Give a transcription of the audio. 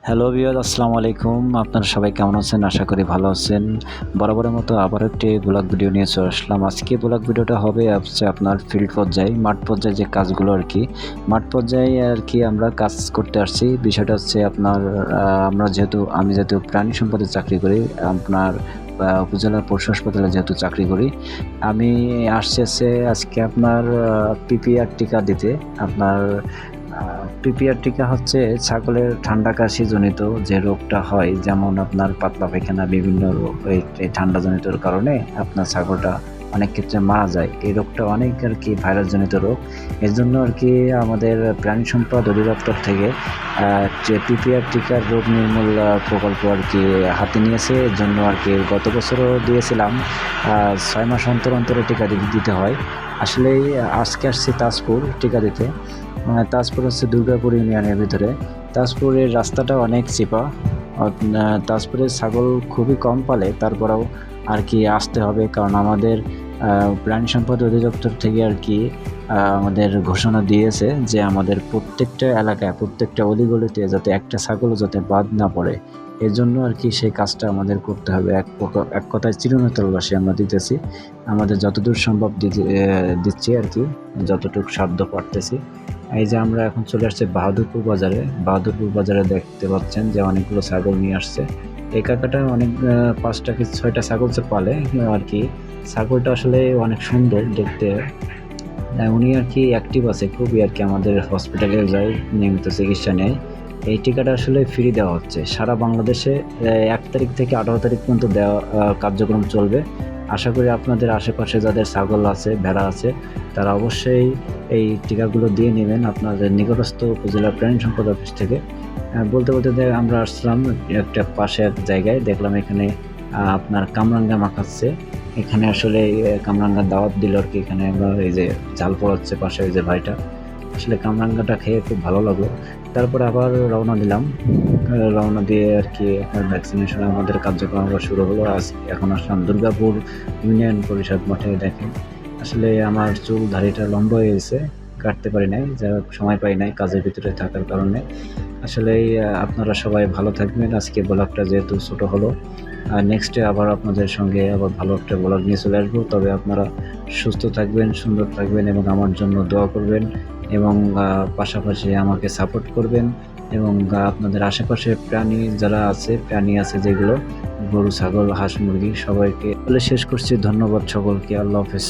Hello viewers, আসসালামু আলাইকুম। আপনারা সবাই কেমন আছেন? আশা করি ভালো আছেন। বরাবরের মতো আবার একটি ব্লগ ভিডিও নিয়ে চলে আসলাম। আজকে ব্লগ ভিডিওটা হবে আপনার ফিল্ড পর্যায়ে, মাঠ পর্যায়ে যে কাজগুলো আরকি। মাঠ পর্যায়ে আরকি আমরা কাজ করতে আসছি। বিষয়টা হচ্ছে আপনার আমি যেহেতু প্রাণী সম্পদে চাকরি করি, আপনার উপজেলা পশু হাসপাতালে যেহেতু চাকরি করি, আমি আসছি আজকে আপনার পিপিআর টিকা দিতে। আপনার পিপিআর টিকা হচ্ছে ছাগলের ঠান্ডা কাশি জনিত যে রোগটা হয়, যেমন আপনার পাতলা পায়খানা, বিভিন্ন রোগ, এই ঠান্ডাজনিত কারণে আপনার ছাগলটা অনেক ক্ষেত্রে মারা যায়। এই রোগটা অনেক আরকি ভাইরাসজনিত রোগ। এর জন্য আরকি আমাদের প্রাণী সম্পদ অধিদপ্তর থেকে যে পিপিআর টিকার রোগ নির্মূল প্রকল্প আরকি হাতে নিয়েছে। এর জন্য আরকি গত বছরও দিয়েছিলাম। ৬ মাস অন্তর টিকা দিতে হয়। আসলেই আজকে আসছি তাজপুর টিকা দিতে। তাজপুর হচ্ছে দুর্গাপুর ইউনিয়নের ভিতরে। তাজপুরের রাস্তাটা অনেক চিপা। তাজপুরের ছাগল খুবই কম পালে, তারপরেও আর কি আসতে হবে, কারণ আমাদের প্রাণী সম্পদ অধিদপ্তর থেকে আর কি আমাদের ঘোষণা দিয়েছে যে আমাদের প্রত্যেকটা এলাকায়, প্রত্যেকটা অলিগলিতে যাতে একটা ছাগলও যাতে বাদ না পড়ে। এর জন্য আর কি সেই কাজটা আমাদের করতে হবে। এক কথায় চিরুনি আমরা দিতেছি। আমাদের যতদূর সম্ভব দিচ্ছি আর কি, যতটুকু সাধ্য পারতেছি। এই যে আমরা এখন চলে আসছি বাহাদুরপুর বাজারে। বাহাদুরপুর বাজারে দেখতে পাচ্ছেন যে অনেকগুলো ছাগল নিয়ে আসছে। এই কাকাটা অনেক ৫টা কি ৬টা ছাগল পালে আর কি। ছাগলটা আসলে অনেক সুন্দর দেখতে। উনি আর কি অ্যাক্টিভ আছে খুবই আর কি, আমাদের হসপিটালে যায়, নিয়মিত চিকিৎসা নেয়। এই টিকাটা আসলে ফ্রি দেওয়া হচ্ছে সারা বাংলাদেশে। ১ তারিখ থেকে ১৮ তারিখ পর্যন্ত দেওয়া কার্যক্রম চলবে। আশা করি আপনাদের আশেপাশে যাদের ছাগল আছে, ভেড়া আছে, তারা অবশ্যই এই টিকাগুলো দিয়ে নেবেন আপনাদের নিকটস্থ উপজেলা প্রাণী সম্পদ অফিস থেকে। বলতে আমরা আসলাম একটা পাশে এক জায়গায়, দেখলাম এখানে আপনার কামরাঙ্গা মাখাচ্ছে। এখানে আসলে কামরাঙ্গার দাওয়াত দিল আর কি। এখানে আমরা এই যে জাল পোড়াচ্ছে পাশে ওই যে ভাইটা, আসলে কামরাঙ্গাটা খেয়ে খুব ভালো লাগলো। তারপরে আবার রওনা দিলাম। রওনা দিয়ে আর কি আপনার ভ্যাকসিনেশন আমাদের কার্যক্রম আবার শুরু হলো। এখন আসলাম দুর্গাপুর ইউনিয়ন পরিষদ মাঠে। দেখেন আসলে আমার চুল দাড়িটা লম্বা হয়ে গেছে, কাটতে পারি নাই, সময় পাই নাই কাজের ভিতরে থাকার কারণে। আসলেই আপনারা সবাই ভালো থাকবেন। আজকে ব্লগটা যেহেতু ছোট হলো, নেক্সটে আবার আপনাদের সঙ্গে আবার ভালো একটা ব্লগ নিয়ে চলে আসবো। তবে আপনারা সুস্থ থাকবেন, সুন্দর থাকবেন এবং আমার জন্য দোয়া করবেন, এবং পাশাপাশি আমাকে সাপোর্ট করবেন, এবং আপনাদের আশেপাশে প্রাণী আছে যেগুলো গরু, ছাগল, হাঁস, মুরগি, সবাইকে বলে শেষ করছি। ধন্যবাদ সকলকে। আল্লাহ হাফেজ।